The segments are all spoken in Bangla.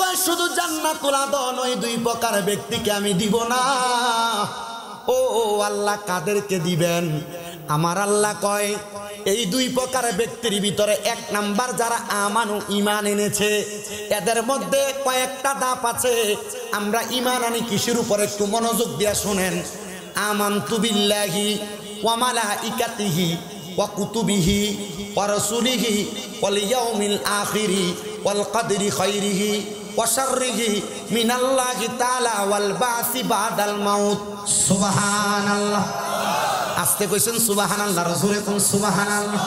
কয় শুধু জান্নাতুল আদন ওই দুই প্রকার ব্যক্তিকে আমি দিব না। ও আল্লাহ কাদেরকে দিবেন? আমার আল্লাহ কয় এই দুই প্রকার ব্যক্তির ভিতরে এক নাম্বার যারা আমানু ঈমান এনেছে, এদের মধ্যে কয়েকটা ধাপ আছে। আমরা ঈমান আনি কিসের উপরে একটু মনোযোগ দিয়ে শুনেন। আমানতু বিল্লাহি ওয়া মালাইকাতিহি ওয়া কুতুবিহি ওয়া রাসূলিহি ওয়াল ইয়াউমিল আখিরি ওয়াল কদরি খাইরিহি ওয়া শাররিহি মিনাল্লাহি তাআলা ওয়াল বাসি বাদাল মাউত। সুবহানাল্লাহ। আস্তে কইছেন সুবহানাল্লাহ, রাসূলে কোন সুবহানাল্লাহ।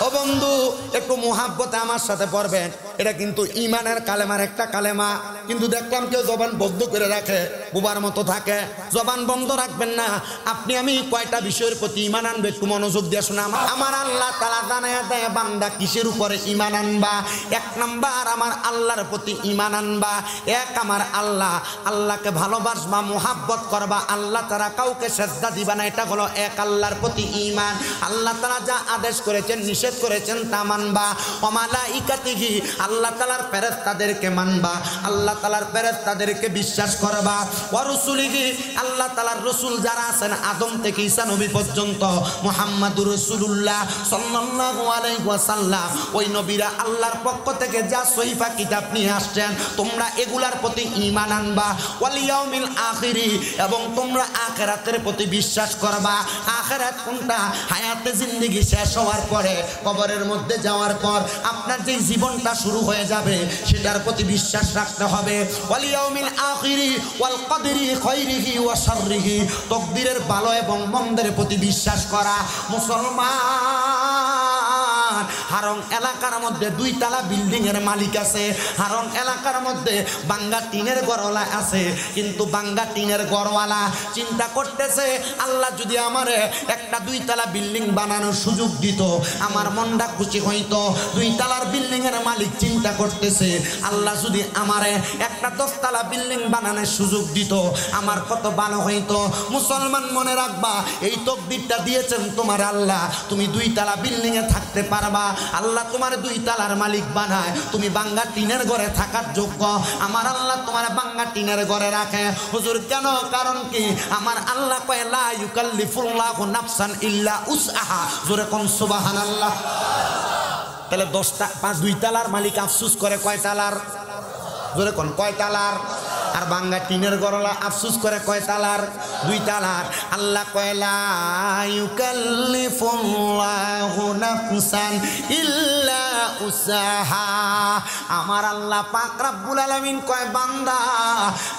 ও বন্ধু একটু মুহাব্বতে আমার সাথে পড়বেন। এটা কিন্তু ঈমানের কালেমার একটা কালেমা, কিন্তু দেখলাম কেউ জবান বন্ধ করে রাখে, বুবার মতো থাকে। জবান বন্ধ রাখবেন না। আপনি আমি কয়টা বিষয়ের প্রতি ঈমান আনবে একটু মনোযোগ দিয়ে শোনা। আমার আল্লাহ তাআলা জানায়া দেয় বান্দা কিসের উপরে ঈমান আনবা। এক নাম্বার আমার আল্লাহর প্রতি ঈমান আনবা। এক আমার আল্লাহ, আল্লাহকে ভালোবাসবা, মুহাব্বত করবা, আল্লাহ তাআলা কাউকে সেজদা দিবা না। এটা হলো এক আল্লাহর প্রতি ঈমান। আল্লাহ তাআলা যা আদেশ করেছেন নিষেধ করেছেন তা মানবা। ওয়া মালাইকাতিহি, আল্লাহ তাআলার ফেরেশতাদেরকে মানবা, আল্লাহ তাআলার ফেরেশতাদেরকে বিশ্বাস করবা। ওয়া রাসূলিহি, আল্লাহ তাআলার রাসূল যারা আছেন আদম থেকে ঈসা নবী পর্যন্ত, মুহাম্মাদুর রাসূলুল্লাহ সাল্লাল্লাহু আলাইহি ওয়াসাল্লাম, ওই নবীরা আল্লাহর পক্ষ থেকে যা সহিফা কিতাব নিয়ে আসছেন তোমরা এগুলার প্রতি ঈমান আনবা। ওয়াল ইয়াউমিল আখিরি, এবং তোমরা আখিরাতের প্রতি বিশ্বাস করবা। আখিরাত কোনটা? হায়াতে জিন্দেগি শেষ হওয়ার পরে, কবরের মধ্যে যাওয়ার পর আপনার যে জীবনটা শুরু হয়ে যাবে সেটার প্রতি বিশ্বাস রাখতে হবে। ওয়াল ইয়াউমিল আখিরি ওয়াল কদরি খাইরিহি ওয়া শাররিহি, তাকদীরের ভালো এবং মন্দের প্রতি বিশ্বাস করা। মুসলমান, হারং এলাকার মধ্যে দুই তালা বিল্ডিং এর মালিক আছে, হারং এলাকার মধ্যে বাঙ্গা টিনের ঘরওয়ালা আছে, কিন্তু বাঙ্গা টিনের ঘরওয়ালা চিন্তা করতেছে আল্লাহ যদি আমারে একটা দুই তালা বিল্ডিং বানানোর সুযোগ দিত আমার মনটা খুশি হইতো। দুই তালার বিল্ডিং এর মালিক চিন্তা করতেছে আল্লাহ যদি আমারে একটা 10 তালা বিল্ডিং বানানোর সুযোগ দিত আমার কত ভালো হইতো। মুসলমান মনে রাখবা, এই তাকদীরটা দিয়েছেন তোমার আল্লাহ, তুমি দুই তালা বিল্ডিং এ থাকতে পারবা। আল্লাহ তোমার দুই তালার মালিক বানায়, তুমি বাঙ্গা টিনের ঘরে থাকার যোগ্য। আমার আল্লাহ তোমার বাঙ্গা টিনের ঘরে রাখে। হুজুর কেন? কারণ কি? আমার আল্লাহ কয় লা ইউকাল্লিফুল্লাহু নাফসান ইল্লা উসআহা। জোরে কোন সুবহানাল্লাহ। তাহলে 2 তালার মালিক আফসোস করে কয় তালার? জোরে কোন কয় তালার? আর বাঙ্গা টিনের ঘরওয়ালা আফসোস করে কয় তালার? 2 তালার। আল্লাহ কয় লা ইউকাল্লিফুল্লাহু নাফসান ইল্লা উসআহা। আমার আল্লাহ পাক রব্বুল আলামিন কয় বান্দা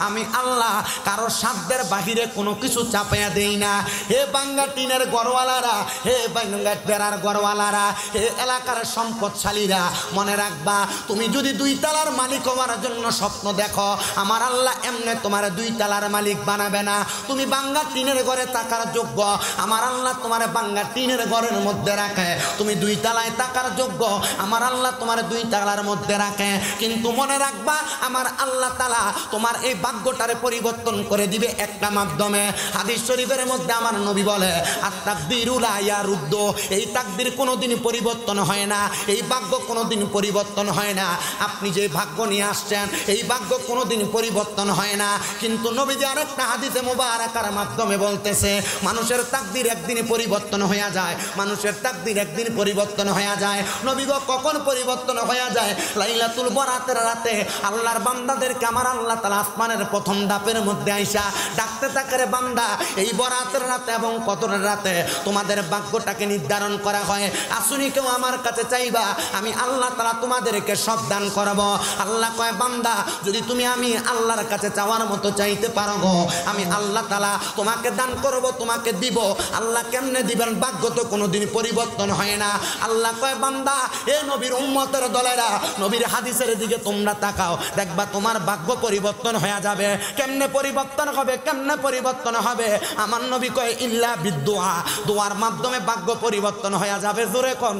আমি আল্লাহ কারো সাধ্যের বাহিরে কোনো কিছু চাপাইয়া দেই না। হে বাঙ্গা টিনের ঘরওয়ালারা, হে বাঙ্গা বেড়ার ঘরওয়ালারা, হে এলাকার সম্পদশালীরা, মনে রাখবা তুমি যদি 2 তালার মালিক হওয়ার জন্য স্বপ্ন দেখো আমার আল্লাহ এমনি তোমার 2 তালার মালিক বানাবে না। তুমি বাঙ্গা টিনের ঘরে থাকার যোগ্য, আমার আল্লাহ তোমার বাঙ্গা টিনের ঘরের মধ্যে রাখে। তুমি 2 তালায় থাকার যোগ্য, আমার আল্লাহ তোমার 2 তালার মধ্যে রাখে। কিন্তু মনে রাখবা আমার আল্লাহ তাআলা তোমার এই ভাগ্যটারে পরিবর্তন করে দিবে একটা মাধ্যমে। হাদিস শরীফের মধ্যে আমার নবী বলে আত-তাকদীরু লা ইয়ারুদ্দু, এই তাকদীর কোনোদিন পরিবর্তন হয় না, এই ভাগ্য কোনোদিন পরিবর্তন হয় না। আপনি যে ভাগ্য নিয়ে আসছেন এই ভাগ্য কোনোদিন পরিবর্তন হয় না। কিন্তু নবীজি আরেকটা হাদিসে মুবারাকার মাধ্যমে বলতেছে মানুষের তাকদীর একদিন পরিবর্তন হয়ে যায়, মানুষের তাকদীর একদিন পরিবর্তন হয়ে যায়। নবী গো কখন পরিবর্তন হয়ে যায়? লাইলাতুল বরাতের রাতে আল্লাহর বান্দাদেরকে আমার আল্লাহ তাআলা আসমানের প্রথম ধাপের মধ্যে আইসা ডাকতে থাকে, রে বান্দা এই বরাতের রাতে এবং কদরের রাতে তোমাদের ভাগ্যটাকে নির্ধারণ করা হয়, আসুনি কেউ আমার কাছে চাইবা, আমি আল্লাহ তাআলা তোমাদেরকে সব দান করব। আল্লাহ কয় বান্দা যদি তুমি আমি আল্লাহর কাছে চাওয়ার মতো চাইতে পারো গো, আমি আল্লাহ তাআলা তোমাকে দান করব, তোমাকে দিব। আল্লাহ কেমনে দিবেন? ভাগ্য তো কোনোদিন পরিবর্তন হয় না। আল্লাহ কয় বান্দা এ নবীর উম্মতের দলেরা, নবীর হাদিসের দিকে তোমরা তাকাও, দেখবা তোমার ভাগ্য পরিবর্তন হয়ে যাবে। কেমনে পরিবর্তন হবে? কেমনে পরিবর্তন হবে? আমার নবী কয় ইল্লা বিদুআ, দোয়ার মাধ্যমে ভাগ্য পরিবর্তন হয়ে যাবে। জোরে কোন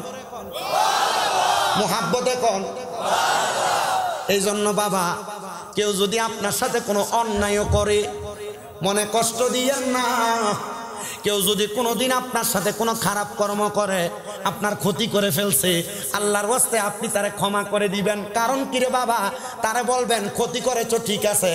মুহাব্বতে কোন। এই জন্য বাবা কেউ যদি আপনার সাথে কোনো অন্যায় করে মনে কষ্ট দিয়েন না, কেউ যদি কোনোদিন আপনার সাথে কোনো খারাপ কর্ম করে, আপনার ক্ষতি করে ফেলছে, আল্লাহর ওয়াস্তে আপনি তারে ক্ষমা করে দিবেন। কারণ কি রে বাবা, তারে বলবেন ক্ষতি করেছো ঠিক আছে,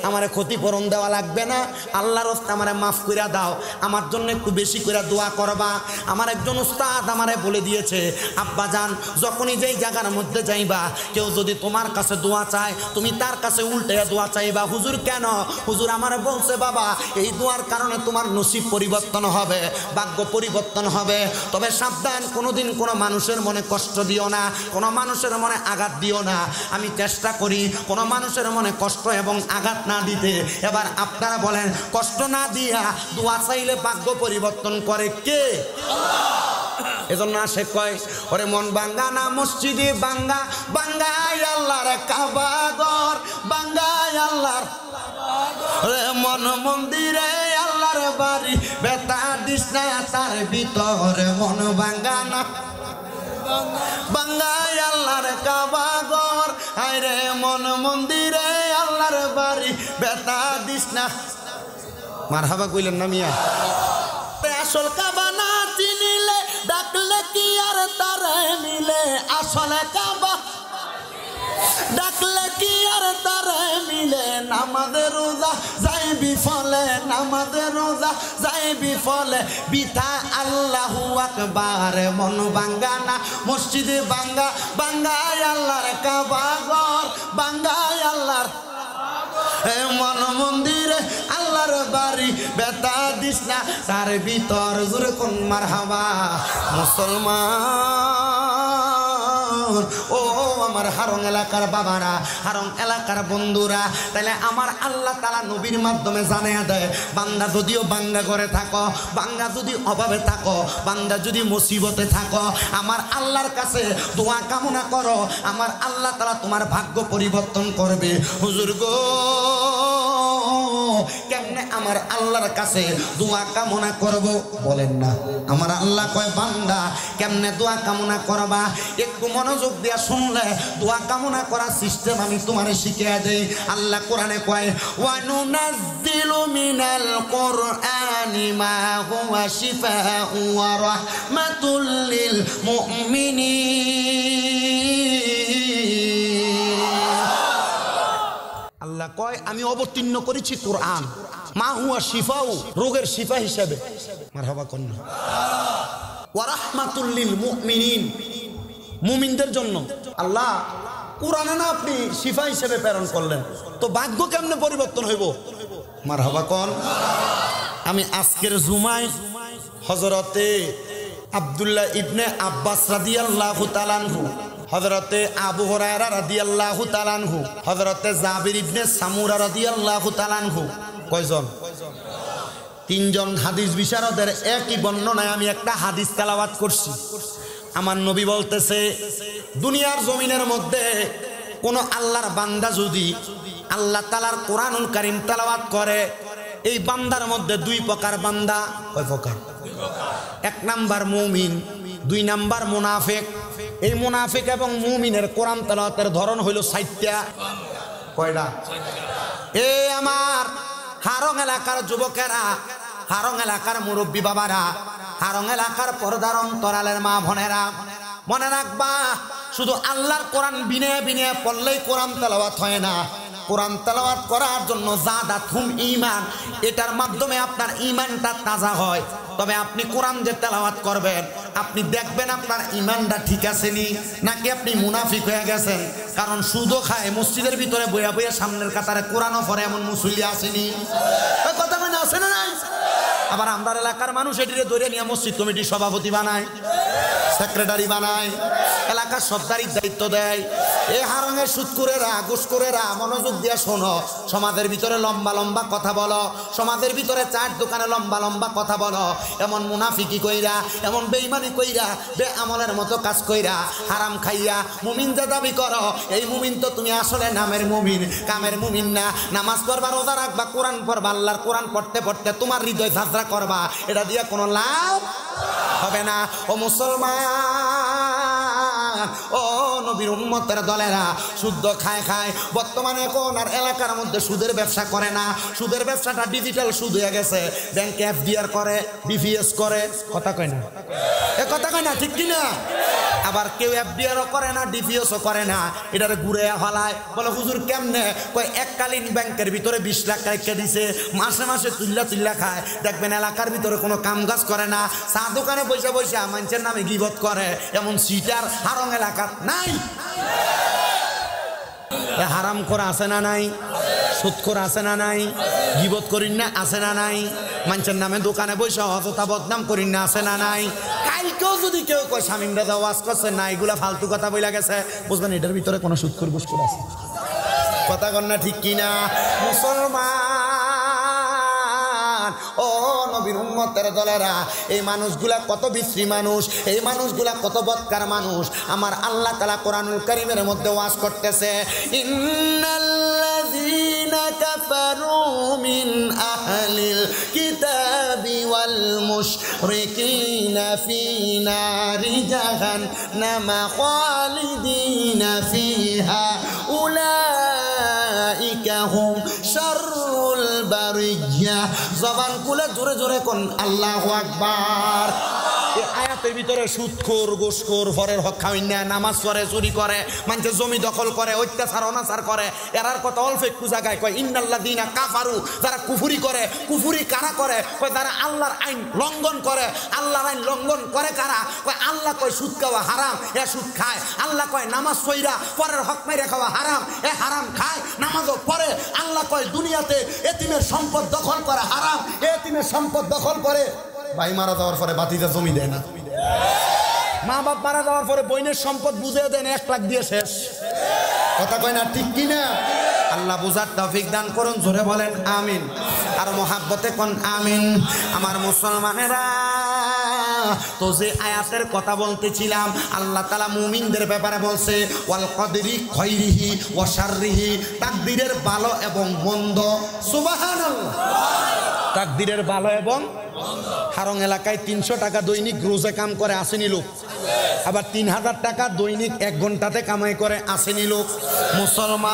আমারে ক্ষতিপূরণ দেওয়া লাগবে না, আল্লাহর ওয়াস্তে আমারে মাফ করে দাও, আমার জন্য একটু বেশি করে দোয়া করবা। আমার একজন উস্তাদ আমারে বলে দিয়েছে, আব্বা জান যখনই যেই জায়গার মধ্যে যাইবা, কেউ যদি তোমার কাছে দোয়া চায়, তুমি তার কাছে উল্টে দোয়া চাইবা। হুজুর কেন? হুজুর আমারে বলছে বাবা, এই দোয়ার কারণে তোমার নসিব পরিবর্তন হবে, ভাগ্য পরিবর্তন হবে। তবে সাবধান, কোনোদিন কোনো মানুষের মনে কষ্ট দিও না, কোনো মানুষের মনে আঘাত দিও না। আমি চেষ্টা করি কোনো মানুষের মনে কষ্ট এবং আঘাত না দিতে। এবার আপনারা বলেন, কষ্ট না দিয়া দোয়া চাইলে ভাগ্য পরিবর্তন করে কে? এজন্য সে কয়, ওরে মন বাঙ্গা না মসজিদে বাঙ্গা, বাঙ্গাই আল্লাহর কাবা ঘর, বাঙ্গাই আল্লাহর মন মন্দিরে আল্লাহর বাড়ি, বেতা দিস না তার ভিতরে। মন বাঙ্গা না বাঙ্গাই আল্লাহর কাবা ঘর, আরে মন মন্দিরে আল্লাহর বাড়ি, বেতা দিস না। মারহাবা কইলেন না মিয়া? আসল কাবা না চিনিলে ডাকলে কি আর তারে মিলে, আসলে কাবা ডাকলে কি আর তারে মিলে। নামাজের রোজা যাই বিফলে, নামাজের রোজা যাই বিফলে, বিথা আল্লাহু আকবার। মন বাঙ্গা না মসজিদে বাঙ্গা, বাঙ্গাই আল্লাহর কাবা ঘর, বাঙ্গাই আল্লাহর মন মন্দিরে আল্লাহর বাড়ি, বেতা দিস না তার ভিতর। জোরে কোন মারহাবা। মুসলমান ও আমার হারং এলাকার বাবারা, হারং এলাকার বন্ধুরা, তাহলে আমার আল্লাহ তাআলা নবীর মাধ্যমে জানিয়ে দেয়, বান্দা যদিও বাঙ্গা করে থাকো, বান্দা যদি অভাবে থাকো, বান্দা যদি মুসিবতে থাকো, আমার আল্লাহর কাছে দোয়া কামনা করো, আমার আল্লাহ তাআলা তোমার ভাগ্য পরিবর্তন করবে। হুজুর গো, কেমনে আমার আল্লাহর কাছে দোয়া কামনা করব? বলেন না। আমার আল্লাহ কয়, বান্দা কেমনে দোয়া কামনা করবা, একটু মনোযোগ দিয়া শুনলে দোয়া কামনা করার সিস্টেম আমি তোমারে শিখিয়ে দেই। আল্লাহ কোরআনে কয়, ওয়া নুনাজ্জিলু মিনাল কুরআনি মা হুয়া শিফাউ ওয়া রাহমাতুল লিল মুমিনিন। আল্লাহ কয়, আমি অবতীর্ণ করেছি কোরআন, মা হুয়া শিফাউ, রোগের শিফা হিসেবে। মারহাবা কন্যা। ওয়া রাহমাতুল লিল মুমিনিন, মুমিনদের জন্য। আল্লাহ কোরআনে না আপনি শিফা হিসেবে প্রেরণ করলেন, তো ভাগ্য কেমনে পরিবর্তন হইব? মারহাবা কোন। আমি আজকের জুমায় হযরতে আব্দুল্লাহ ইবনে আব্বাস রাদিয়াল্লাহু তাআলা আনহু, হযরতে আবু হুরায়রা রাদিয়াল্লাহু তাআলা আনহু, হযরতে জাবির ইবনে সামুরা রাদিয়াল্লাহু তাআলা আনহু, কয়জন? তিনজন হাদিস বিশারদের একই বর্ণনায় আমি একটা হাদিস তেলাওয়াত করছি। আমার নবী বলতেছে, দুনিয়ার জমিনের মধ্যে কোন আল্লাহর বান্দা যদি আল্লাহ তাআলার কোরআনুল কারীম তেলাওয়াত করে, এই বান্দার মধ্যে দুই প্রকার বান্দা। কয় প্রকার? এক নাম্বার মুমিন, দুই নাম্বার মুনাফিক। এই মুনাফিক এবং মুমিনের কোরআন তেলাওয়াতের ধরন হইল 60টা। কয়টা? এ আমার হারং এলাকার যুবকেরা, হারং এলাকার মুরব্বী বাবারা, হারং এলাকার পর্দার অন্তরালের মা বোনেরা, মনে রাখবা, শুধু আল্লাহর কোরআন বিনে বিনে পড়লেই কোরআন তেলাওয়াত হয় না। কোরআন তেলাওয়াত করার জন্য জাদাতুম ঈমান, এটার মাধ্যমে আপনার ঈমানটা তাজা হয়। তবে আপনি কোরআন যে তেলাওয়াত করবেন, আপনি দেখবেন আপনার ঈমানটা ঠিক আছে নি, নাকি আপনি মুনাফিক হয়ে গেছেন। কারণ সুদও খায়, মসজিদের ভিতরে বইয়া বইয়া সামনের কাতারে কোরআনও পড়ে এমন মুসল্লি আসেনি। কথা মানে আছে না নাই? আবার আমরা এলাকার মানুষ এটিরে ধরে নিয়ে মসজিদ কমিটির সভাপতি বানায়, সেক্রেটারি বানায়, এলাকার সর্দারির দায়িত্ব দেয়। এই হারঙের সুদকুরেরা, ঘুষখোরেরা, মনোযোগ দিয়ে শোনো, সমাজের ভিতরে লম্বা লম্বা কথা বলো, সমাজের ভিতরে চার দোকানে লম্বা লম্বা কথা বলো, এমন মুনাফিকি কইরা, এমন বেঈমানি কইরা, বেআমলের মতো কাজ কইরা, হারাম খাইয়া মুমিন যে দাবি করো, এই মুমিন তো তুমি আসলে নামের মুমিন, কামের মুমিন না। নামাজ পড়বা, রোজা রাখবা, কোরআন পড়বা, আল্লাহর কোরআন পড়তে পড়তে তোমার হৃদয় ঝাঁঝরা করবা, এটা দিয়ে কোনো লাভ হবে না। ও মুসলমান, ও নবীর উম্মতের দলেরা সুদ খায় খায়। বর্তমানে এখন আর এলাকার মধ্যে সুদের ব্যবসা করে না, সুদের ব্যবসাটা ডিজিটাল সুদ হয়ে গেছে। ব্যাংকে এফডিআর করে, ডিপিএস করে, কথা কয় না, এ কথা কয় না, ঠিক কিনা? আবার কেউ এফডিআরও করে না, ডিপিএসও করে না, এটারে ঘুরে হলায়। বলে হুজুর কেমনে? কয় এককালীন ব্যাংকের ভিতরে 20 লাখ রেখে দিছে, মাসে মাসে তুল্লা খায়। দেখবেন এলাকার ভিতরে কোনো কাম কাজ করে না, চা দোকানে বসে বসে মানুষের নামে গিবত করে। এমন সিটার হারং এলাকার নাই? হারাম করা আছে না নাই? সুদখোর আছে না নাই? গিবত করিন না আছে না নাই? মানুষের নামে দোকানে বসে অযথা বদনাম করিন না আছে না নাই? কালকেও যদি কেউ কয় স্বামীন দাদা ওয়াজ করছে না, এগুলা ফালতু কথা বইলা গেছে, বুঝবেন এটার ভিতরে কোনো সুদখোর ঘুষখোর আছে। কথা কন না, ঠিক কিনা? মুসলমান ও নবীর উম্মতের দলেরা, এই মানুষগুলা কত বিশ্রী মানুষ, এই মানুষগুলা কত বদকার মানুষ। আমার আল্লাহ তাআলা কোরআনুল কারীমের মধ্যে ওয়াজ করতেছে, ইন্নাল্লাযীনা কাফারু মিন আহলিল কিতাবি ওয়াল মুশরিকিনা ফি নারি জাহান্নামা খালিদিনা ফিহা উলাইকা হুম শাররুল বারিয়্যা। জবান খুলে জোরে জোরে কোন আল্লাহু আকবার। এই আয়াতের ভিতরে সুদখোর, ঘুষখোর, পরের হক খাওয়াই না, নামাজ পড়ে, চুরি করে, মানুষের জমি দখল করে, অত্যাচার অনাচার করে, এরার কথা অল্প একটু জায়গায় কয় ইন্নাল্লাযীনা কাফারু, যারা কুফরি করে। কুফরি কারা করে? কয় যারা আল্লাহর আইন লঙ্ঘন করে। আল্লাহর আইন লঙ্ঘন করে কারা? কয় আল্লাহ কয় সুদ খাওয়া হারাম, এ সুদ খায়। আল্লাহ কয় নামাজ পড়া পরের হক মেরে খাওয়া হারাম, এ হারাম খায়, নামাজও পড়ে। আল্লাহ কয় দুনিয়াতে এতিমের সম্পদ দখল করা হারাম, এতিমের সম্পদ দখল করে। ভাই মারা যাওয়ার পরে বাতিজা জমি দেয় না, মা বাপ মারা যাওয়ার পরে বইনের সম্পদ বুঝে দেন 1 লাখ দিয়ে শেষ। কথা কয় না, ঠিক কিনা? আল্লাহ বুঝার তৌফিক দান করুন, জোরে বলেন আমিন। আর মহাব্বতে কোন আমিন। আমার মুসলমানেরা, তো যে আয়াতের কথা বলতেছিলাম, আল্লাহ তাআলা মুমিনদের ব্যাপারে বলছে ওয়াল কদরি খায়রিহি ওয়া শাররিহি, তাকদীরের ভালো এবং মন্দ। সুবহানাল্লাহ, তাকদীরের ভালো এবং মন্দ। হারং এলাকায় 300 টাকা দৈনিক রোজে কাম করে আসেনি লোক, আবার 3000 টাকা দৈনিক 1 ঘন্টাতে কামাই করে আসেনি লোক। মুসলমান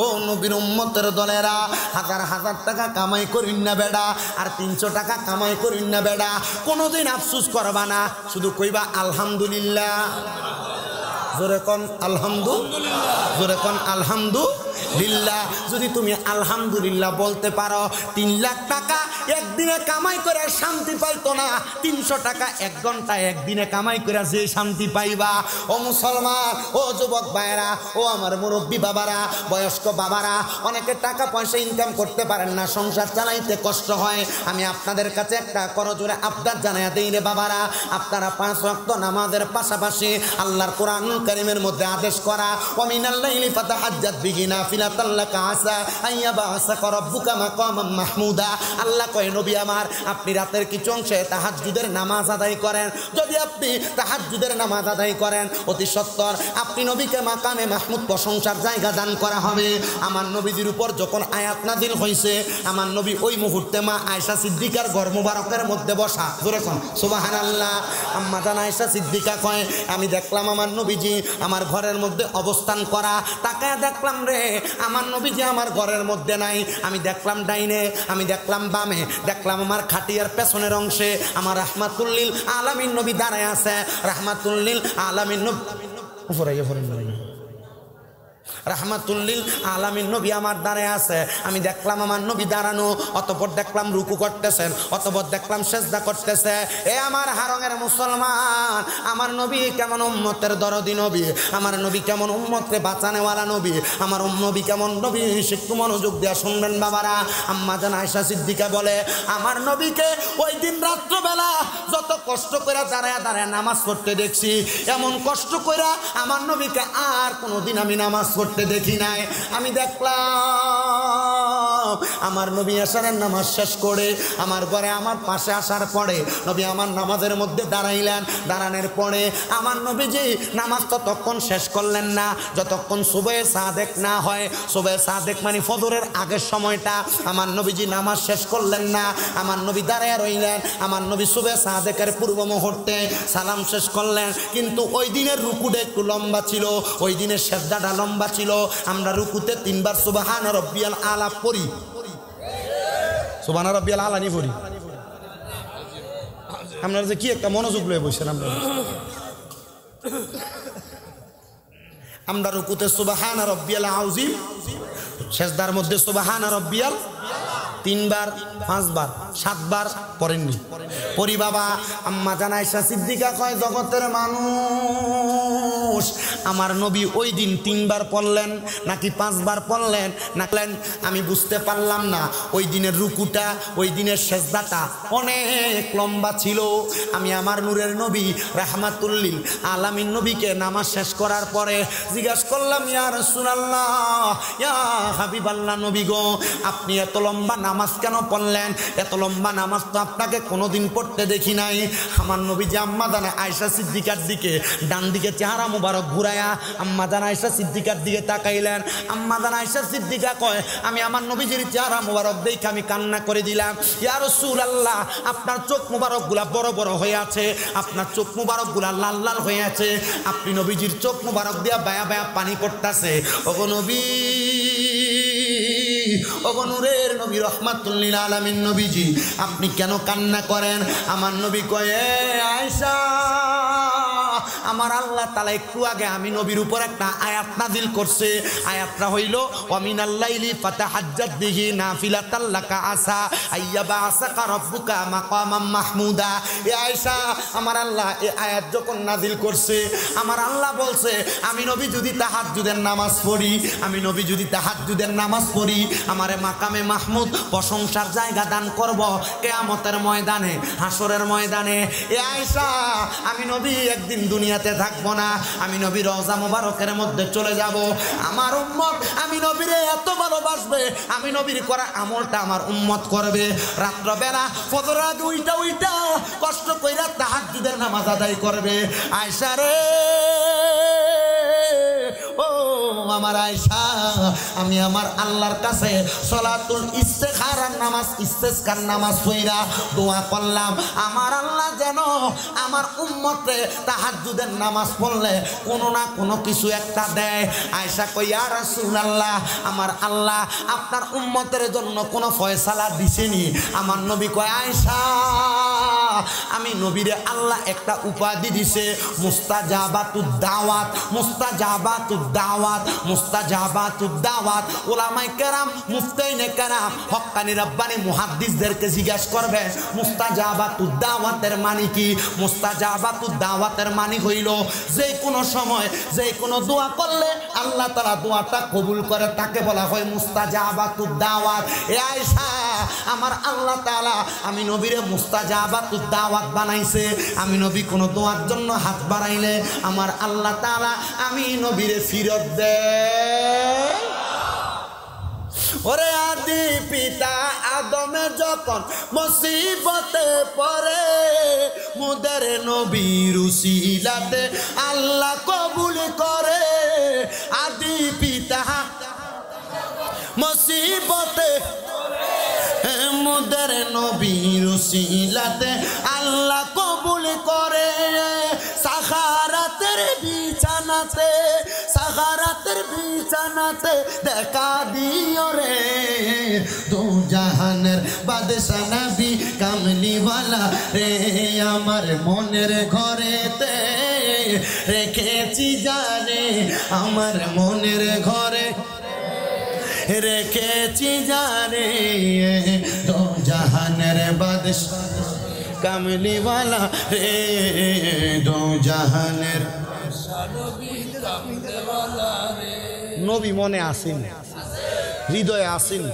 ও নবীর উম্মতের দলেরা, হাজার হাজার টাকা কামাই করিন না বেডা, আর 300 টাকা কামাই করিন না বেডা। কোনোদিন আফসোস করবা না, শুধু কইবা আলহামদুলিল্লাহ। জোরে কোন আলহামদুলিল্লাহ, জোরে কোন আলহামদুলিল্লাহ। যদি তুমি আলহামদুলিল্লাহ বলতে পারো, 3 লাখ টাকা একদিনে কামাই করে শান্তি পাইতো না, 300 টাকা 1 ঘন্টায় একদিনে কামাই করে যে শান্তি পাইবা। ও মুসলমান, ও যুবক ভাইরা, ও আমার মুরব্বী বাবারা, বয়স্ক বাবারা, অনেকে টাকা পয়সা ইনকাম করতে পারেন না, সংসার চালাইতে কষ্ট হয়। আমি আপনাদের কাছে একটা করজোরে আবদার জানাইয়া দেই রে বাবারা, আপনারা 5 ওয়াক্ত নামাজের পাশাপাশি আল্লাহর কোরআনুল কারীমের মধ্যে আদেশ করা ওয়া মিনাল লাইলি ফাতাহাজ্জাত বিহি নাফিলাতাল লাকা আসা আইয়াবাসাকা রাব্বুকা মাকামান মাহমুদা। আল্লাহ কয় নবী আমার, আপনি রাতের কিছু অংশে তাহাজ্জুদের নামাজ আদায় করেন। যদি আপনি তাহাজ্জুদের নামাজ আদায় করেন, অতি সত্বর আপনি নবীকে মাকামে মাহমুদ, প্রশংসার জায়গা দান করা হবে। আমার নবীদের উপর যখন আয়াত নাযিল হইছে, আমার নবী ওই মুহূর্তে মা আয়েশা সিদ্দিকার ঘর মুবারকের মধ্যে বসা। জোরে কোন সুবহানাল্লাহ। আম্মা জান আয়েশা সিদ্দিকা কয়, আমি দেখলাম আমার নবীজি আমার ঘরের মধ্যে অবস্থান করা। তাকায় দেখলাম রে, আমার নবীজি আমার ঘরের মধ্যে নাই। আমি দেখলাম ডাইনে, আমি দেখলাম বামে, দেখলাম আমার খাটিয়ার পেছনের অংশে আমার রাহমাতুল-লিল আলামিন নবী দাঁড়ায় আছে। রাহমাতুল-লিল আলামিন নবী রাহমাতুল-লিল আলামিন নবী আমার দাঁড়ায় আছে। আমি দেখলাম আমার নবী দাঁড়ানো, অতঃপর দেখলাম রুকু করতেছেন, অতঃপর দেখলাম সেজদা করতেছে। এ আমার হারঙের মুসলমান, আমার নবী কেমন উম্মতের দরদি নবী, আমার নবী কেমন উম্মতকে বাঁচানেওয়ালা নবী, আমার নবী কেমন নবী, একটু মনোযোগ দেওয়া শুনবেন বাবারা। আম্মা জান আয়েশা সিদ্দিকা বলে, আমার নবীকে ওই দিন রাত্রবেলা যত কষ্ট করে দাঁড়ায় দাঁড়ায় নামাজ পড়তে দেখছি, এমন কষ্ট করে আমার নবীকে আর কোনোদিন আমি নামাজ পড়তে দেখি নাই। আমি দেখলাম আমার নবী এশারের নামাজ শেষ করে আমার ঘরে আমার পাশে আসার পরে নবী আমার নামাজের মধ্যে দাঁড়াইলেন। দাঁড়ানোর পরে আমার নবীজি নামাজ ততক্ষণ শেষ করলেন না যতক্ষণ সুবহে সাদেক না হয়। সুবহে সাদেক মানে ফজরের আগের সময়টা। আমার নবীজি নামাজ শেষ করলেন না, আমার নবী দাঁড়ায় রইলেন। আমার নবী সুবহে সাদেকের পূর্ব মুহূর্তে সালাম শেষ করলেন। কিন্তু ওই দিনের রুকুটা একটু লম্বা ছিল, ওই দিনের সেজদাটা লম্বা ছিল। আমরা রুকুতে 3 বার সুবহান রাব্বিয়াল আলা পড়ি। সুবহান রাব্বিয়াল আলা নি পড়ি। আপনারা যে কি একটা মনোযোগ লয়ে বসেন। আমরা রুকুতে সুবহান রাব্বিয়াল আযীম, সেজদার মধ্যে সুবহান রাব্বিয়াল 3 বার 5 বার 7 বার পড়েননি পড়ি বাবা। আম্মা জান আয়েশা সিদ্দিকা কয় জগতের মানুষ আমার নবী ওই দিন 3 বার পড়লেন নাকি 5 বার পড়লেন নাকলেন আমি বুঝতে পারলাম না। ওই দিনের রুকুটা ওই দিনের সেজদাটা অনেক লম্বা ছিল। আমি আমার নূরের নবী রাহমাতুল লিল আলামিন নবীকে নামাজ শেষ করার পরে জিজ্ঞাসা করলাম, ইয়া রাসূলুল্লাহ, ইয়া হাবিবাল্লাহ নবী গো, আপনি এত লম্বা নামাজ কেন পড়লেন? এত লম্বা নামাজ তো আপনাকে কোনোদিন পড়তে দেখি নাই। আমার নবী যে আম্মা জান আয়েশা সিদ্দিকার দিকে ডান দিকে চেহারা মুবারক ঘুরায়া আম্মা জান আয়েশা সিদ্দিকার দিকে তাকাইলেন। আম্মা জান আয়েশা সিদ্দিকা কয়, আমি আমার নবীজির চেহারা মুবারক দেখে আমি কান্না করে দিলাম। ইয়া রাসূলুল্লাহ, আপনার চোখ মুবারকগুলা বড় বড় হয়ে আছে, আপনার চোখ মুবারকগুলা লাল লাল হয়ে আছে, আপনি নবীজির চোখ মুবারক দিয়া বায়া বায়া পানি পড়তাছে। ওগো নবী, ওগো নূরের নবী রাহমাতুল লিল আলামিন নবীজি, আপনি কেন কান্না করেন? আমার নবী কয়, আয়েশা, আমার আল্লাহ তাআলা একটু আগে আমি নবীর উপর একটা আয়াত নাযিল করছে। আয়াতটা হইল ওয়ামিনাল লাইলি ফাতাহাজ্জাত বিহি নাফিলাতাল লাকা আসা আইয়াবাসাকা রাব্বুকা মাকামাম মাহমুদা। এ আয়েশা, আমার আল্লাহ এই আয়াত যখন নাযিল করছে, আমার আল্লাহ বলছে আমি নবী যদি তাহাজ্জুদের নামাজ পড়ি, আমি নবী যদি তাহাজ্জুদের নামাজ পড়ি, আমারে মাকামে মাহমুদ প্রশংসার জায়গা দান করব কিয়ামতের ময়দানে, হাসরের ময়দানে। এ আয়েশা, আমি নবী একদিন দুনিয়াতে থাকবো না, আমি নবী রওজা মুবারকের মধ্যে চলে যাব। আমার উম্মত আমি নবীরে এত ভালোবাসবে, আমি নবীর করা আমলটা আমার উম্মত করবে। রাত্রবেলা ফজর আগে উইটা কষ্ট কইরা তাহাজ্জুদের নামাজ আদায় করবে। আয়েশা রে, ও আমার আয়েশা, আমি আমার আল্লাহর কাছে সলাতুল ইস্তেখারার নামাজ, ইস্তেসকার নামাজ পড়া দোয়া করলাম, আমার আল্লাহ যেন আমার উম্মতে তাহাজ্জুদের নামাজ পড়লে কোনো না কোনো কিছু একটা দেয়। আয়েশা কই, ইয়া রাসূলুল্লাহ, আমার আল্লাহ আপনার উম্মতের জন্য কোনো ফয়সালা দিছেনি? আমার নবী কয়, আয়েশা, আমি নবীরে আল্লাহ একটা উপাধি দিছে, মুস্তাজাবাতুদ দাওয়াত, মুস্তাজাবাতুদ দাওয়াত, মুস্তাজাবাতুদ দাওয়াত। উলামায়ে কেরাম, মুফতাইনে কেরাম, হক্কানি রাব্বানি মুহাদ্দিসদেরকে জিজ্ঞাসা করবেন মুস্তাজাবাতুদ দাওয়াতের মানে কি? মুস্তাজাবাতুদ দাওয়াতের মানে হইল যে কোনো সময় যে কোনো দোয়া করলে আল্লাহ তাআলা দোয়াটা কবুল করে, তাকে বলা হয় মুস্তাজাবাতুদ দাওয়াত। এ আয়েশা, আমার আল্লাহ তাআলা আমি নবীরে মুস্তাজাবাতুদ দাওয়াত বানাইছে। আমি নবী কোনো দোয়ার জন্য হাত বাড়াইলে আমার আল্লাহ তাআলা আমি নবীরে ফিরত দেয়। ওরে আদি পিতা আদমে যখন মুসিবতে পড়ে, মুদের নবীর উসিলাতে আল্লাহ কবুল করে। আদি পিতা মুসিবতে মুদের নবীর উসিলাতে আল্লাহ কবুল করে। সাখারাতের বিছানাতে, সাখারাতের বিছানাতে দেখা দিও রে দু জাহানের বাদশা নবী কামলিওয়ালা রে, আমার মনের ঘরেতে রেখেছি জানে, আমার মনের ঘরে রেখেছি জানে দু জাহানের বাদশা কামলিওয়ালা রে, দু জাহানের নবী মনে আসেন, হৃদয়ে আসেন,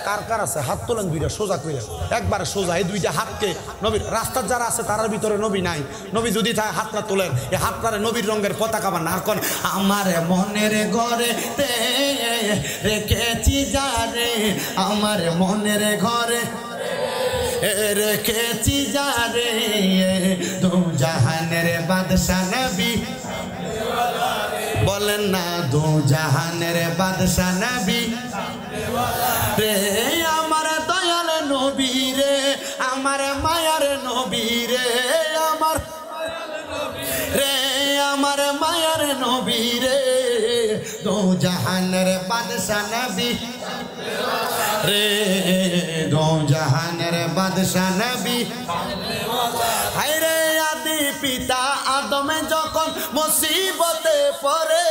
কার কার আছে হাত তোলেন দুইটা সোজা করে একবারে সোজা এই দুইটা হাতকে নবীর রাস্তার যারা আছে তার ভিতরে নবী নাই নবী যদি থাকে হাতটা তোলেন এই হাতটারে নবীর রঙের পতাকা বানান আর কোন আমার মনের ঘরে রেখেছি যারে আমার মনের ঘরে রেখেছি যারে দু জাহানের বাদশা নবী বলেন না দু জাহানের বাদশা নবী রে আমার দয়াল নবী রে আমার মায়ার নবী রে আমার রে আমার মায়ার নবী রে দু জাহানের বাদশা নবী রে দু জাহানের বাদশা নবী হায় রে আদি পিতা আদমে যখন মুসিবতে পড়ে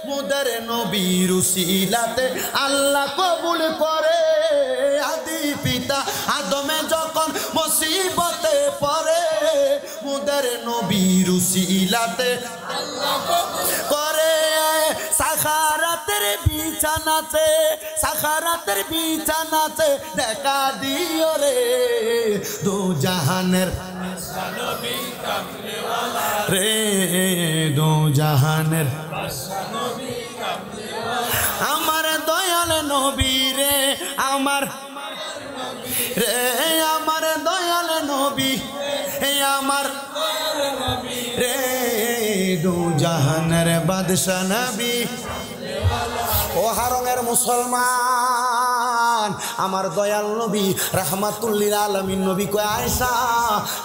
মুদের নবীর উসিলাতে আল্লাহ কবুল করে আদি পিতা আদমে যখন মুসিবতে পড়ে মুদের নবীর উসিলাতে আল্লাহ কবুল করে সাখারাতের বিছানাতে দেখা দিও রে দু জাহানের রে দু জাহানের আমার দয়াল নবী রে আমার রে আমার দয়াল নবী হে আমার রে দু জাহানের বাদশা নবী ও হারঙের মুসলমান আমার দয়াল নবী রাহমাতুল্লিল আলামিন নবী কয় আয়েশা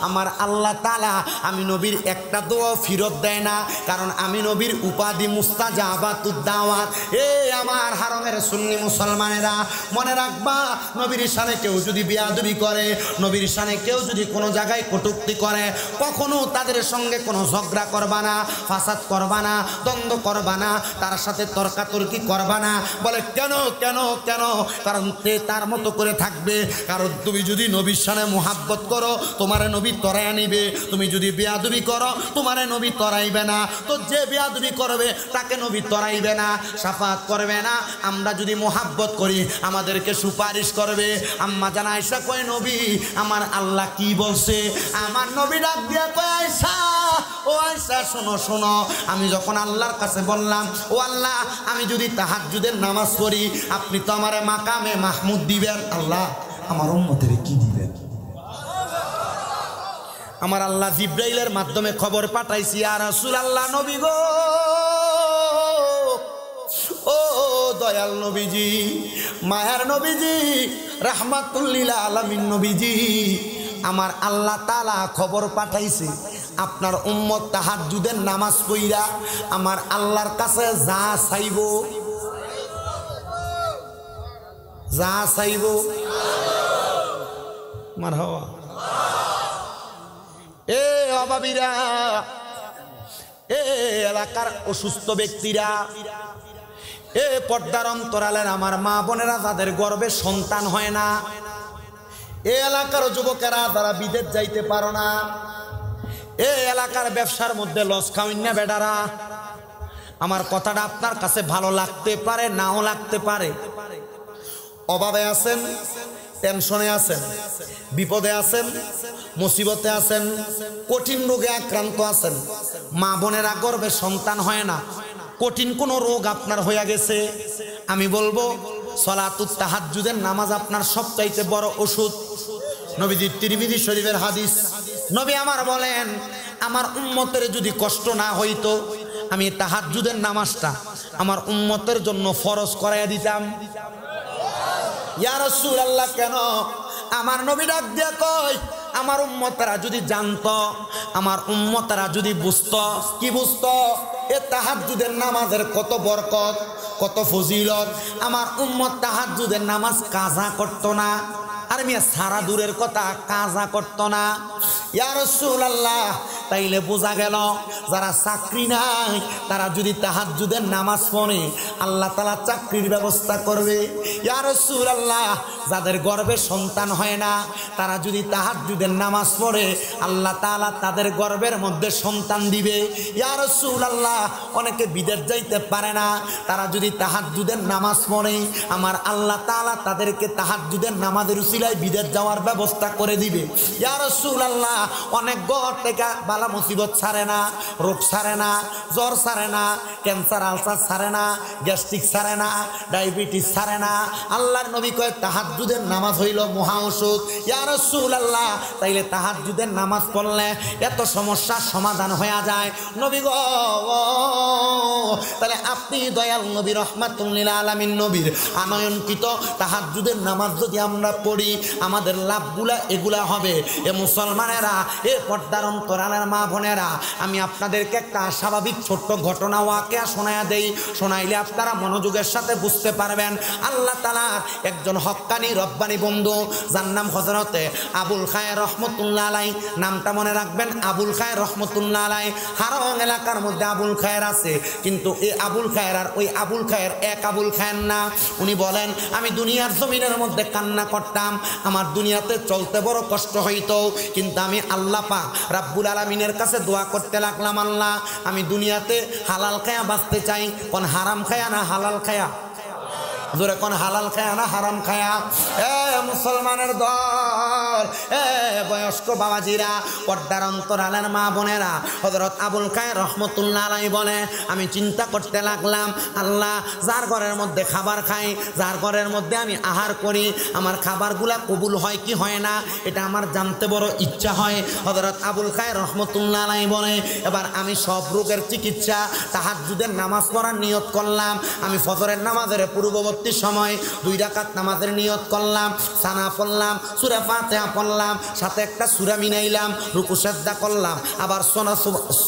আমার আল্লাহ তাআলা আমি নবীর একটা দোয়া ফিরত দেয় না কারণ আমি নবীর উপাধি মুস্তাজাবাতুদ দাওয়াত এ আমার হারঙের সুন্নি মুসলমানেরা মনে রাখবা নবীর শানে কেউ যদি বেয়াদবি করে নবীর শানে কেউ যদি কোনো জায়গায় কটূক্তি করে কখনো তাদের সঙ্গে কোনো ঝগড়া করবা না ফাসাদ করবা না দ্বন্দ্ব করবা না তার সাথে তর্কাতর্কি করবা না বলে কেন কেন কেন কারণ তার মতো করে থাকবে কারণ তুমি যদি নবীর শানে মুহাব্বত করো তোমারে নবী তরাইয়া নিবে তুমি যদি বেয়াদবি করো তোমারে নবী তরাইবে না তো যে বেয়াদবি করবে তাকে নবী তরাইবে না শাফাত করবে না আমরা যদি মুহাব্বত করি আমাদেরকে সুপারিশ করবে আম্মা জান আয়েশা কয় নবী আমার আল্লাহ কি বলছে আমার নবী ডাক দিয়া কয় আয়েশা ও আয়েশা শোনো শোনো আমি যখন আল্লাহর কাছে বললাম ও আল্লাহ আমি যদি তাহাজ্জুদের নামাজ পড়ি আপনি তো আমারে মাকামে মাহমুদ দিবেন আল্লাহ আমার উম্মতের কি দিবেন আমার আল্লাহ জিব্রাইলের মাধ্যমে খবর পাঠাইছি ইয়া রাসূলুল্লাহ নবী গো ও দয়াল নবীজি মায়ার নবীজি রাহমাতুল্লিল আলামিন নবীজি আমার আল্লাহ তাআলা খবর পাঠাইছে আপনার উম্মত তাহাজ্জুদের নামাজ পড়া আমার আল্লাহর কাছে যা চাইবো মারহাবা এ অভাবীরা এ এলাকার অসুস্থ ব্যক্তিরা এ পর্দার অন্তরালের আমার মা বোনেরা যাদের গর্ভে সন্তান হয় না এ এলাকার যুবকেরা যারা বিদেশ যাইতে পারো না এ এলাকার ব্যবসার মধ্যে লস খাওয়াইন না বেডারা আমার কথাটা আপনার কাছে ভালো লাগতে পারে নাও লাগতে পারে অভাবে আছেন টেনশনে আছেন বিপদে আছেন মুসিবতে আছেন কঠিন রোগে আক্রান্ত আছেন মা বোনেরা গর্ভে সন্তান হয় না কঠিন কোনো রোগ আপনার হয়ে গেছে আমি বলবো সলাতুত তাহাজ্জুদের নামাজ আপনার সবচাইতে বড় ওষুধ নবীজি তিরমিজি শরীফের হাদিস নবী আমার বলেন আমার উম্মতের যদি কষ্ট না হইতো আমি তাহাজ্জুদের নামাজটা আমার উম্মতের জন্য ফরজ করাইয়া দিতাম ইয়া রাসূলুল্লাহ কেন আমার নবী ডাক দিয়া কয় আমার উম্মতরা যদি জানতো আমার উম্মতরা যদি বুঝতো কি বুঝতো এ তাহাজ্জুদের নামাজের কত বরকত কত ফজিলত আমার উম্মত তাহাজ্জুদের নামাজ কাজা করতো না আর মিয়া সারা দূরের কথা কাজা করতো না ইয়া রাসূলুল্লাহ তাইলে বোঝা গেল যারা চাকরি নাই তারা যদি তাহাজ্জুদের নামাজ পড়ে আল্লাহ তাআলা চাকরির ব্যবস্থা করবে। ইয়া রাসূলুল্লাহ, যাদের গর্ভে সন্তান হয় না তারা যদি তাহাজ্জুদের নামাজ পড়ে আল্লাহ তাআলা তাদের গর্ভের মধ্যে সন্তান দিবে। ইয়া রাসূলুল্লাহ, অনেকে বিদেশ যাইতে পারে না, তারা যদি তাহাজ্জুদের নামাজ পড়ে আমার আল্লাহ তাআলা তাদেরকে তাহাজ্জুদের নামাজের উসিলায় বিদেশ যাওয়ার ব্যবস্থা করে দিবে। ইয়া রাসূলুল্লাহ, অনেক ঘর থেকে বালা মুসিবত ছাড়ে না, রোগ ছাড়ে না, জ্বর ছাড়ে না, ক্যান্সার আলসার ছাড়ে না, গ্যাস্ট্রিক ছাড়ে না, ডায়াবেটিস ছাড়ে না। আল্লাহর নবী কয় তাহাজ্জুদের নামাজ হইল মহা ওষুধ। ইয়া রাসূলুল্লাহ, তাইলে তাহাজ্জুদের নামাজ পড়লে এত সমস্যার সমাধান হয়ে যায়। নবী গো, তাহলে আপনি দয়াল নবী রহমাতুল লিল আলামিন নবীর আনয়নকৃত তাহাজ্জুদের নামাজ যদি আমরা পড়ি আমাদের লাভগুলা এগুলা হবে। এ মুসলমানেরা, এ পর্দার অন্তরালের মা বোনেরা, আমি আপনাদেরকে একটা স্বাভাবিক ছোট্ট ঘটনা ওয়াকিয়া শোনায়া দেই, শোনাইলে আপনারা মনোযোগের সাথে বুঝতে পারবেন। আল্লাহ তাআলার একজন হক্কানি রব্বানি বন্ধু, যার নাম হযরতে আবুল খায়ের রহমতুল্লাহ আলাইহি, নামটা মনে রাখবেন, আবুল খায়ের রহমতুল্লাহ আলাইহি। হারং এলাকার মধ্যে আবুল খায়ের আছে, কিন্তু এই আবুল খায়ের আর ওই আবুল খায়ের এক আবুল খায়ের না। উনি বলেন, আমি দুনিয়ার জমিনের মধ্যে কান্না করতাম, আমার দুনিয়াতে চলতে বড় কষ্ট হইতো, কিন্তু আমি আল্লাহ পাক রাব্বুল আলামিনের কাছে দোয়া করতে লাগলাম, আল্লাহ আমি দুনিয়াতে হালাল খায়া বাঁচতে চাই। কোন হারাম খায়া না হালাল খায়া? জোরে কোন হালাল খায়া না হারাম খায়া? এ মুসলমানের দল, এ বয়স্ক বাবাজিরা, পর্দার অন্তরালের মা বোনেরা, হযরত আবুল খায়ের রহমতুল্লাহ আলাইহি বলে, আমি চিন্তা করতে লাগলাম, আল্লাহ যার ঘরের মধ্যে খাবার খাই, যার ঘরের মধ্যে আমি আহার করি, আমার খাবারগুলা কবুল হয় কি হয় না এটা আমার জানতে বড় ইচ্ছা হয়। হযরত আবুল খায়ের রহমতুল্লাহ আলাইহি বলে, এবার আমি সব রোগের চিকিৎসা তাহাজ্জুদের নামাজ পড়ার নিয়ত করলাম। আমি ফজরের নামাজের পূর্ববর্তী সময় 2 রাকাত নামাজের নিয়ত করলাম, সানা পড়লাম, সূরা ফাতিহা পড়লাম, সাথে একটা সূরা মিলাইলাম, রুকু সিজদা করলাম, আবার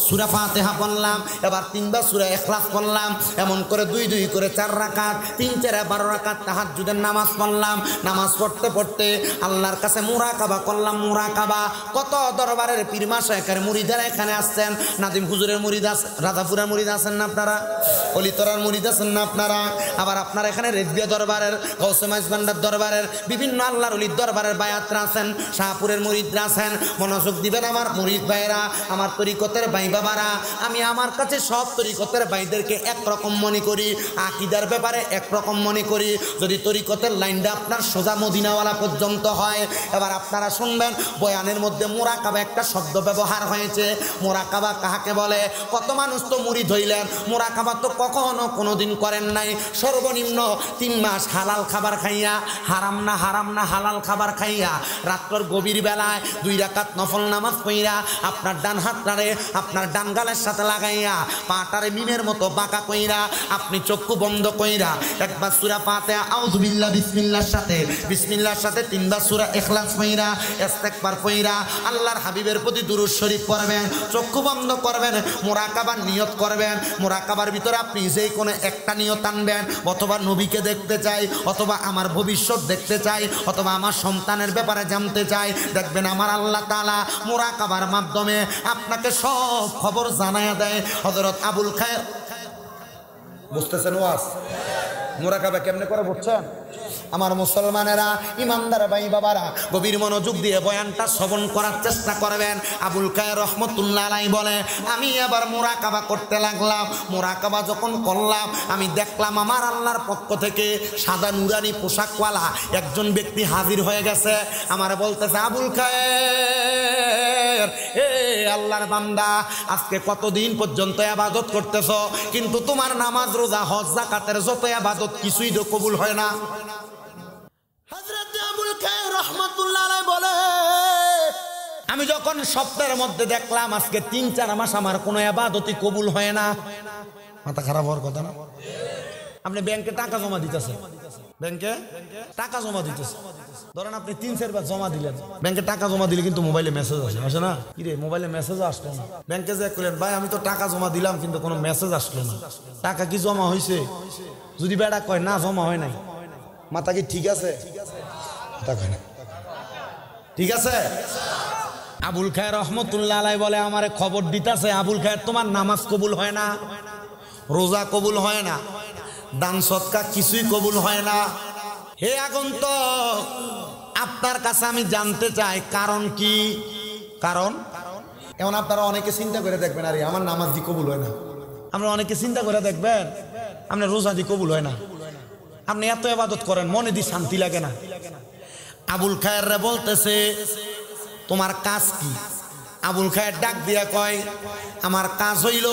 সূরা ফাতিহা পড়লাম, এবার 3বার সূরা ইখলাস পড়লাম, এমন করে 2 করে 4 রাকাত, 3 4 12 রাকাত তাহাজ্জুদের নামাজ পড়লাম। নামাজ পড়তে পড়তে আল্লাহর কাছে মুরাকাবা করলাম। মুরাকাবা কত দরবারের পীর মাশায়েখের মুরিদারা এখানে আসছেন, নাদিম হুজুরের মুরিদ আছে, রাজাপুরের মুরিদ আছেন না আপনারা, অলিতরার মুরিদ আছেন না আপনারা, আবার আপনারা এখানে রেজবিয়া দরবারের, গৌসে মাইজবান্ডার দরবারের, বিভিন্ন আল্লাহর ওলির দরবারের বায়াতরা আছেন, শাহপুরের মুরিদরা আছেন। মনোযোগ দিবেন আমার মুরিদ ভাইরা, আমার তরিকতের ভাই বাবারা। আমি আমার কাছে সব তরিকতের ভাইদেরকে একরকম মনে করি, আকীদার ব্যাপারে একরকম মনে করি। যদি তরিকতের লাইনটা আপনার সোজা মদিনাওয়ালা পর্যন্ত হয়, এবার আপনারা শুনবেন বয়ানের মধ্যে মুরাকাবা একটা শব্দ ব্যবহার হয়েছে। মুরাকাবা কাহাকে বলে? কত মানুষ তো মুরিদ হইলেন, মুরাকাবা তো কখনো কোনোদিন করেন নাই। সর্বনিম্ন 3 মাস হালাল খাবার খাইয়া, হারাম না হালাল খাবার খাইয়া, রাত্রর গভীর বেলায় 2 রাকাত নফল নামাজ পড়িয়া, আপনার ডান হাতটারে আপনার ডান গালের সাথে লাগাইয়া, পাটারে মিমের মতো বাঁকা কইরা, আপনি চক্ষু বন্ধ কইরা একবার সূরা ফাতিহা আউযু বিল্লাহ বিসমিল্লাহর সাথে 3বার সূরা ইখলাস পড়িরা, ইস্তেগফার পড়িরা, আল্লাহর হাবিবের প্রতি দুরূদ শরীফ পড়বেন, চক্ষু বন্ধ করবেন, মুরাকাবার নিয়ত করবেন। মুরাকাবার ভিতরে আপনি যেই কোনো একটা নিয়ত আনবেন, অথবা নবীকে দেখতে চাই, অথবা আমার ভবিষ্যৎ দেখতে চাই, অথবা আমার সন্তানের ব্যাপারে জানতে চাই, দেখবেন আমার আল্লাহ তাআলা মুরাকাবার মাধ্যমে আপনাকে সব খবর জানায়া দেয়। হযরত আবুল খায়ের, বুঝতেছেন ওয়াজ? মুরাকাবা কেমনে করে বুঝছেন? আমার মুসলমানেরা, ইমানদার ভাই বাবারা, গভীর মনোযোগ দিয়ে বয়ানটা শ্রবণ করার চেষ্টা করবেন। আবুল খায়ের রহমতুল্লাহ আলাইহি বলে, আমি আবার মুরাকাবা করতে লাগলাম। মুরাকাবা যখন করলাম, আমি দেখলাম আমার আল্লাহর পক্ষ থেকে সাদা নুরানি পোশাকওয়ালা একজন ব্যক্তি হাজির হয়ে গেছে। আমার বলতেছে, আবুল খায়ের, এ আল্লাহর বান্দা, আজকে কতদিন পর্যন্ত ইবাদত করতেছো, কিন্তু তোমার নামাজ রোজা হজ যাকাতের যত ইবাদত কিছুই তো কবুল হয় না। হযরত আবুল খায়ের রাহমাতুল্লাহ আলাইহি বলে, আমি যখন সপ্তাহের মধ্যে দেখলাম আজকে 3-4 মাস আমার কোনো ইবাদতই কবুল হয় না। মাথা খারাপ হওয়ার কথা না? আপনি ব্যাংকে টাকা জমা দিতেছেন, ব্যাংকে টাকা জমা দিতেছেন, ধরেন আপনি 3-4 বার জমা দিলেন, ব্যাংকে টাকা জমা দিলে কিন্তু মোবাইলে মেসেজ আসে না? কি রে, মোবাইলে মেসেজ আসলো না? ব্যাংকে যে কইলেন, ভাই আমি তো টাকা জমা দিলাম কিন্তু কোনো মেসেজ আসলো না, টাকা কি জমা হয়েছে? যদি বেটা কয় না জমা হয় নাই, মাথা কি ঠিক আছে? ঠিক আছে? আবুল খায়ের রহমতুল্লাহ আলাই বলে আমারে খবর দিতেছে, আবুল খায়ের তোমার নামাজ কবুল হয় না, রোজা কবুল হয় না, দান সৎকার কিছুই কবুল হয় না। হে আগন্তক, আপনার কাছে আমি জানতে চাই কারণ কি? কারণ এমন আপনারা অনেকে চিন্তা করে দেখবেন, আরে আমার নামাজ দি কবুল হয় না। আমরা অনেকে চিন্তা করে দেখবেন আপনার রোজা দি কবুল হয় না, আপনি এত ইবাদত করেন মনে দি শান্তি লাগে না। আবুল খায়ের রে বলতেছে তোমার কাজ কি? আবুল খায়ের ডাক দিয়া কয় আমার কাজ হইল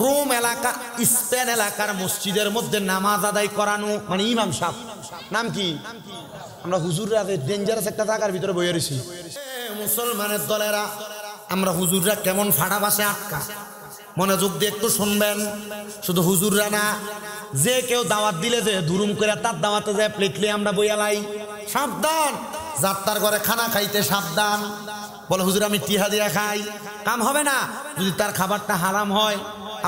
রোম এলাকা, স্পেন এলাকার মসজিদের মধ্যে নামাজ আদায় করানো, মানে ইমাম সাহেব। নাম কি? আমরা হুজুররা ডেঞ্জারাস একটা জায়গার ভিতরে বইয়ে রয়েছি। মুসলমানের দলেরা আমরা হুজুররা কেমন ফাড়া বাসে আটকা, মনোযোগ দিয়ে একটু শুনবেন। শুধু হুজুররা না, যে কেউ দাওয়াত দিলে যে দুরুম করে তার দাওয়াতে যায় প্লেটলে আমরা বইয়ালাই। সাবধান, যাত্রার ঘরে খানা খাইতে সাবধান। বলে হুজুর আমি টিহা দিয়া খাই, কাম হবে না যদি তার খাবারটা হারাম হয়।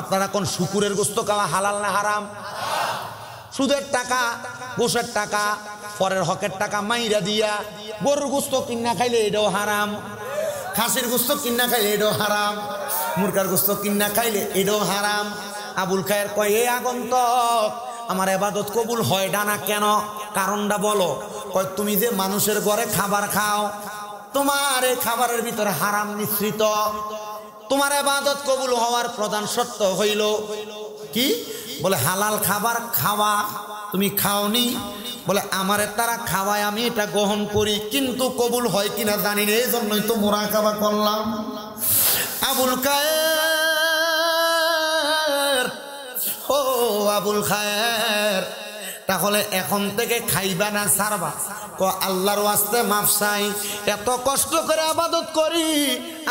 আপনারা কোন শুকুরের গোস্ত খাওয়া হালাল না হারাম? সুদের টাকা, গোশের টাকা, পরের হকের টাকা মাইরা দিয়া গরুর গোস্ত কিনা খাইলে এটাও হারাম, খাসির গোস্ত কিনা খাইলে এটাও হারাম, মুরগার গোস্ত কিনা খাইলে এটাও হারাম। আবুল খায়ের কয় এ আগন্তক, আমার ইবাদত কবুল হয় না কেন? কারণটা বলো। কয় তুমি যে মানুষের ঘরে খাবার খাও, তোমার এই খাবারের ভিতরে হারাম মিশ্রিত। তোমার ইবাদত কবুল হওয়ার প্রধান শর্ত হইল কি? বলে হালাল খাবার খাওয়া। তুমি খাওনি, বলে আমারে তারা খাওয়ায়, আমি এটা গ্রহণ করি, কিন্তু কবুল হয় কিনা জানি না, এই জন্যই তো মুরাকাবা করলাম। আবুল খায়ের, ও আবুল খায়ের, তাহলে এখন থেকে খাইবা না ছাড়বা? আল্লাহর ওয়াস্তে মাফ চাই, এত কষ্ট করে ইবাদত করি,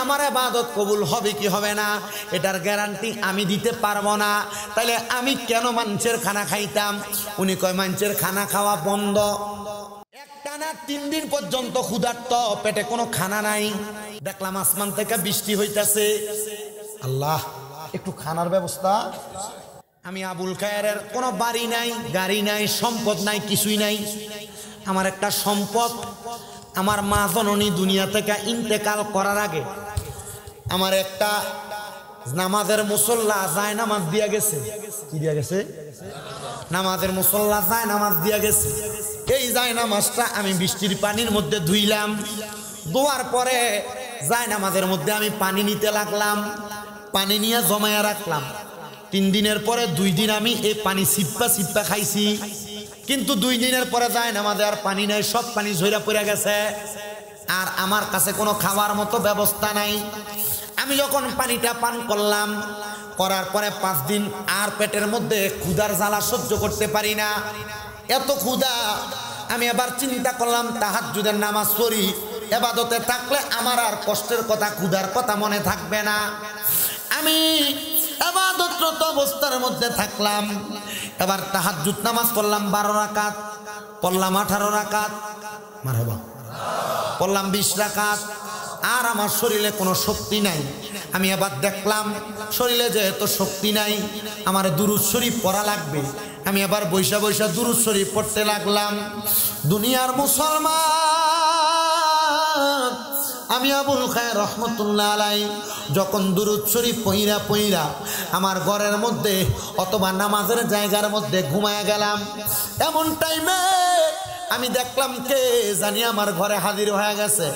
আমার ইবাদত কবুল হবে কি হবে না এটার গ্যারান্টি আমি দিতে পারবো না। তাহলে আমি কেন মানুষের খানা খাইতাম? উনি কয় মানুষের খানা খাওয়া বন্ধ। একটানা 3 দিন পর্যন্ত ক্ষুধার্ত, পেটে কোনো খানা নাই। দেখলাম আসমান থেকে বৃষ্টি হইতাছে, আল্লাহ একটু খানার ব্যবস্থা। আমি আবুল খায়ের কোনো বাড়ি নাই, গাড়ি নাই, সম্পদ নাই, কিছুই নাই। আমার একটা সম্পদ, আমার মা জননী দুনিয়া থেকে ইন্তেকাল করার আগে আমার একটা নামাজের মুসল্লা যায় নামাজ দিয়া গেছে। কি দিয়া গেছে? নামাজের মুসল্লা যায় নামাজ দিয়া গেছে। এই যায় নামাজটা আমি বৃষ্টির পানির মধ্যে ধুইলাম, ধোয়ার পরে যায় নামাজের মধ্যে আমি পানি নিতে লাগলাম, পানি নিয়ে জমায়া রাখলাম। 3 দিনের পরে 2 দিন আমি এই পানি সিপ্পা সিপ্পা খাইছি, কিন্তু 2 দিনের পরে যায় নামাজে আর পানি নাই, সব পানি ঝইরা পড়ে গেছে, আর আমার কাছে কোনো খাওয়ার মতো ব্যবস্থা নাই। আমি যখন পানিটা পান করলাম, করার পরে 5 দিন আর পেটের মধ্যে ক্ষুধার জ্বালা সহ্য করতে পারি না, এত ক্ষুধা। আমি আবার চিন্তা করলাম তাহাজ্জুদের নামাজ পড়ি, ইবাদতে থাকলে আমার আর কষ্টের কথা, ক্ষুধার কথা মনে থাকবে না। আমি ইবাদতরত অবস্থার মধ্যে থাকলাম। এবার তাহাজ্জুদ নামাজ পড়লাম 12 রাকাত, পড়লাম 18 রাকাত, মারহাবা, পড়লাম 20 রাকাত, আর আমার শরীরে কোনো শক্তি নাই। আমি আবার দেখলাম শরীরে যেহেতু শক্তি নাই, আমার দুরূদ শরীফ পড়া লাগবে। আমি আবার বৈশা বৈশা দুরূদ শরীফ পড়তে লাগলাম। দুনিয়ার মুসলমান, আমি আবুল খায়ের রহমতুল্লাহ আলাই যখন দুরূদ শরীফ পইরা পইরা আমার ঘরের মধ্যে অথবা নামাজের জায়গার মধ্যে ঘুমায় গেলাম, এমন টাইমে আমি দেখলাম কে জানি আমার ঘরে হাজির হয়ে গেছে।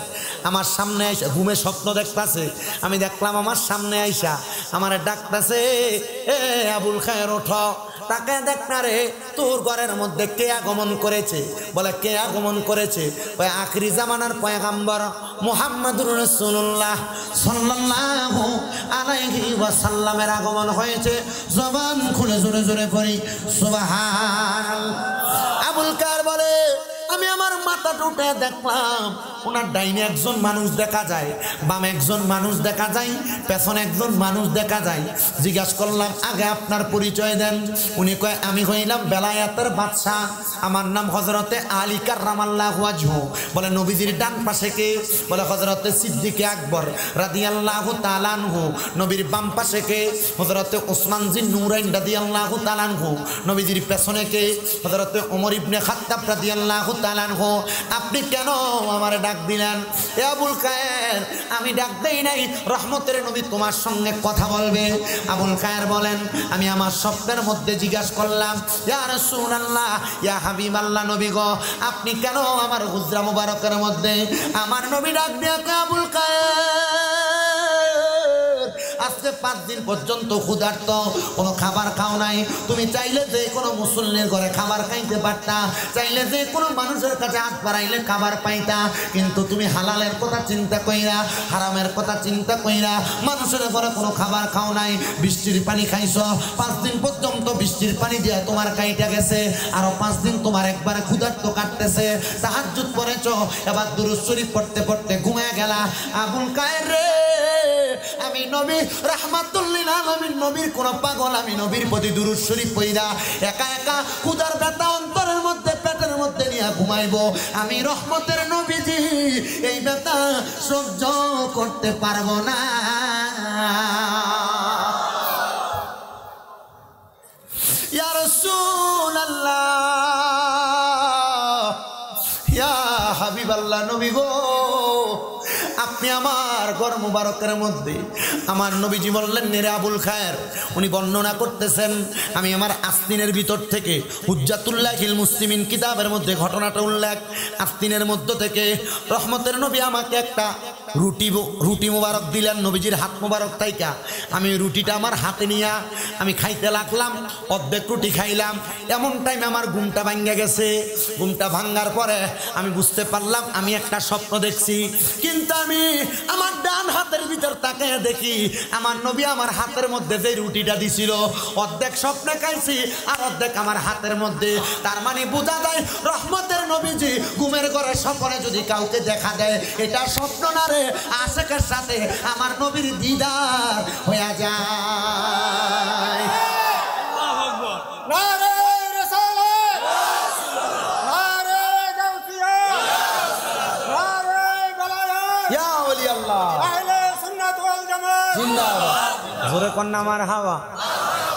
আমার সামনে আইসা, ঘুমে স্বপ্ন দেখতাছে, আমি দেখলাম আমার সামনে আইসা আমার ডাকতাছে, এ আবুল খায়ের ওঠো। তাকে দেখ না রে, তোর ঘরের মধ্যে কে আগমন করেছে? বলে কে আগমন করেছে? ওই আখরি জামানার পয়গাম্বর মুহাম্মদুর রাসূলুল্লাহ সাল্লাল্লাহু আলাইহি ওয়াসাল্লামের আগমন হয়েছে। জবান খুলে জোরে জোরে পড়ি সুবহানাল্লাহ। আবুল খায়ের বলে আমি আমার মাথাটা উঠে দেখলাম ওনার ডাইনে একজন মানুষ দেখা যায়, বামে একজন মানুষ দেখা যায়, পেছনে একজন মানুষ দেখা যায়। জিজ্ঞাসা করলাম আগে আপনার পরিচয় দেন। উনি কয় আমি হইলাম বেলায়েতের বাদশাহ, আমার নাম হযরতে আলী কাররামাল্লাহু ওয়াজহু। বলে নবীজির ডান পাশে কে? বলে হযরতে সিদ্দিক আকবর রাদিয়াল্লাহু তাআলা আনহু। নবীর বাম পাশে কে? হযরতে ওসমান জিন নূরাইন রাদিয়াল্লাহু তাআলা আনহু। নবীজির পেছনে কে? হযরতে ওমর ইবনে খাত্তাব রাদিয়াল্লাহু তাআলা আনহু, আপনি কেন আমারে ডাক দিলেন? এ আবুল খায়ের, আমি ডাক দেই নাই, রহমতের নবী তোমার সঙ্গে কথা বলবে। আবুল খায়ের বলেন, আমি আমার স্বপ্নের মধ্যে জিজ্ঞাসা করলাম, ইয়া রাসূলুল্লাহ, ইয়া হাবিবাল্লাহ, নবী গো, আপনি কেন আমার হুজরা মুবারকের মধ্যে? আমার নবী ডাক দিয়ে আবুল খায়ের, আজকে 5 দিন পর্যন্ত ক্ষুধার্ত, কোনো খাবার খাও নাই। তুমি চাইলে যে কোনো মুসল্লির ঘরে খাবার খাইতে পারতা, চাইলে যে কোনো মানুষের কাছে হাত বাড়াইলে খাবার পাইতা, কিন্তু তুমি হালালের কথা চিন্তা কইরা, হারামের কথা চিন্তা কইরা মানুষের ঘরে কোনো খাবার খাও নাই। বৃষ্টির পানি খাইছ, 5 দিন পর্যন্ত বৃষ্টির পানি দিয়া তোমার কাইটা গেছে, আরো 5 দিন তোমার একবারে ক্ষুধার্ত কাটতেছে। তাহাজ্জুদ পড়েছ, এবার দুরূদ শরীফ পড়তে পড়তে ঘুমিয়ে গেলা। আবুল খায়ের রে, আমি নবী রাহমাতুল লিল আলামিন, নবীর কোন পাগল, আমি নবীর প্রতি দুরূদ শরীফ পড়া একা একা ক্ষুধার ব্যথা অন্তরের মধ্যে, পেটের মধ্যে নিয়ে ঘুমাইবো। আমি রহমতের নবীজি এই ব্যথা সহ্য করতে পারবো না। ইয়া রাসূলুল্লাহ, ইয়া হাবিবাল্লাহ, নবী গো, আপনি আমার ঘর মুবারকের মধ্যে, আমার নবীজি বললেন, নেরে আবুল খায়ের, উনি বর্ণনা করতেছেন, আমি আমার আস্তিনের ভিতর থেকে, হুজ্জাতুল্লাহিল মুসলিমিন কিতাবের মধ্যে ঘটনাটা উল্লেখ, আস্তিনের মধ্য থেকে রহমতের নবী আমাকে একটা রুটি মুবারক দিলেন, নবীজির হাত মুবারক তাইকা আমি রুটিটা আমার হাতে নিয়ে আমি খাইতে লাগলাম। অর্ধেক রুটি খাইলাম, এমন টাইমে আমার ঘুমটা ভাঙ্গা গেছে। ঘুমটা ভাঙ্গার পরে আমি বুঝতে পারলাম আমি একটা স্বপ্ন দেখছি, কিন্তু আমি আমার ডান হাতের ভিতর তাকিয়ে দেখি আমার নবী আমার হাতের মধ্যে যে রুটিটা দিছিল, অর্ধেক স্বপ্নে খাইছি আর অর্ধেক আমার হাতের মধ্যে। তার মানে বোঝা যায় রহমতের নবীজি ঘুমের ঘরে স্বপ্নে যদি কাউকে দেখা দেয়, এটা স্বপ্ন না রে, আশেকের সাথে আমার নবীর দিদার হয়ে যায়। জোরে কন্যা মার হাওয়া।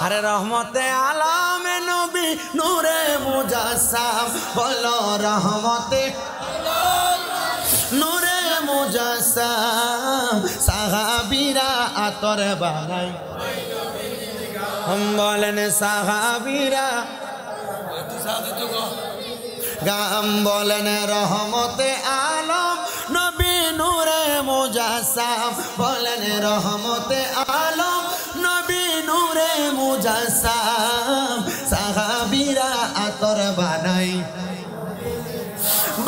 আরে রহমতে আলামে নবী নূরে মুজাসসাম, বলো রহমতে নূরে মুজাসসাম, সাহাবীরা আতর বানাই, বলেন সাহাবীরা গাম, বলেন রহমতে আলম নবী নূরে মুজাসসাম, বলেন রহমতে আলম নবী নূরে মুজাসসাম, সাহাবীরা আতর বানাই।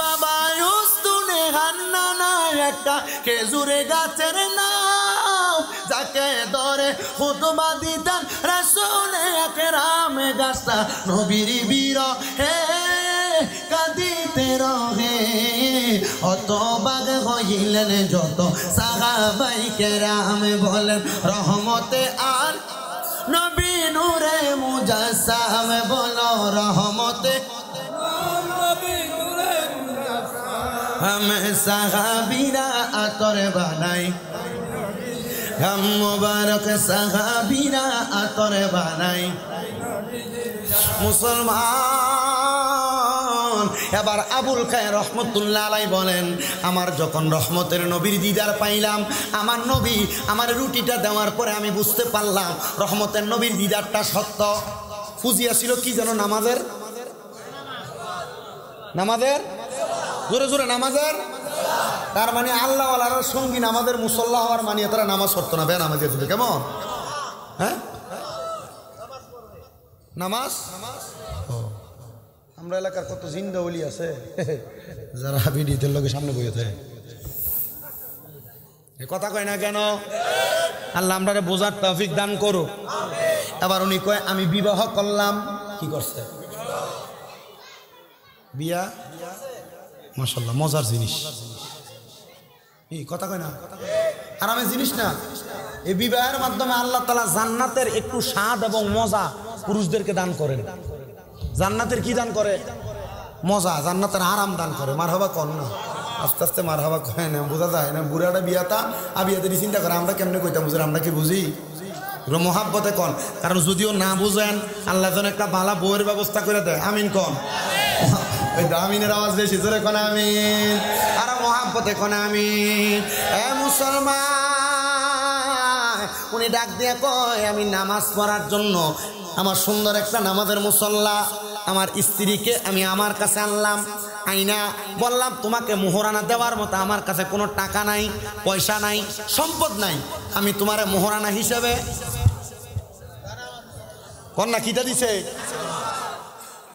বাবা উস্তুনে হান্নানা একটা খেজুরে গাছের নাম, যাকে ধরে খুতবা দিতেন রাসূলে আকরাম, গাছটা নবীর বিরহে কাঁদিতে রহে, অত বাগ হইলেন যত সাহাবায়ে কেরাম, বলেন রহমতে আর নবী নূরে মুজাসসাম, বলো রহমতে हम साहाबीरा आतर बानाई, हम मुबारक साहाबीरा आतर बानाई। मुसलमान এবার আবুল খায়ের রহমতুল্লাহ আলাইহি বলেন, আমার যখন রহমতের নবীর দিদার পাইলাম, আমার নবী আমার রুটিটা দেওয়ার পরে আমি বুঝতে পারলাম রহমতের নবীর দিদারটা সত্য। ফুজিয়া ছিল কি যেন, নামাজের জোরে জোরে নামাজের, তার মানে আল্লাহ ওয়ালার সঙ্গী নামাজের মুসল্লা হওয়ার মানে তারা নামাজ পড়তো না, বেনামাজি ছিল। কেমন? হ্যাঁ, নামাজ। আমরা এলাকার কত জিন্দা ওলি আছে যারা ভিডিওদের লোকের সামনে বইতে কথা কয় না কেন? আল্লাহ আমরা বোঝার তৌফিক দান করুক। এবার উনি কয় আমি বিবাহ করলাম। কি করছে? বিয়া। মাশাআল্লাহ, মজার জিনিস। এই কথা কয় না, আরামের জিনিস না। এই বিবাহের মাধ্যমে আল্লাহ তাআলা জান্নাতের একটু স্বাদ এবং মজা পুরুষদেরকে দান করেন। জান্নাতের কি দান করে? মজা, জান্নাতের আরাম দান করে। মারহাবা কর না, আস্তে আস্তে মারহাবা কয় না, বোঝা যায় না। বুড়াটা বিয়াতা আবিয়াদের চিন্তা করে, আমরা কেমনে কইতাম বুঝি? আমরা কি বুঝি? মহাব্বতে কন, কারণ যদিও না বুঝেন আল্লাহ যেন একটা ভালো বউয়ের ব্যবস্থা করে দেয়। আমিন কন। ওই আমিনের আওয়াজ বেশি জোরে কোন আমিন, আর মহাব্বতে কোন আমিন। এ মুসলমান, উনি ডাক দিয়ে কয় আমি নামাজ পড়ার জন্য আমার সুন্দর একটা নামাজের মুসল্লা আমার স্ত্রীকে আমি আমার কাছে আনলাম, আইনা বললাম তোমাকে মোহরানা দেওয়ার মতো আমার কাছে কোনো টাকা নাই, পয়সা নাই, সম্পদ নাই, আমি তোমার মোহরানা হিসেবে কন্যা খিটা দিছে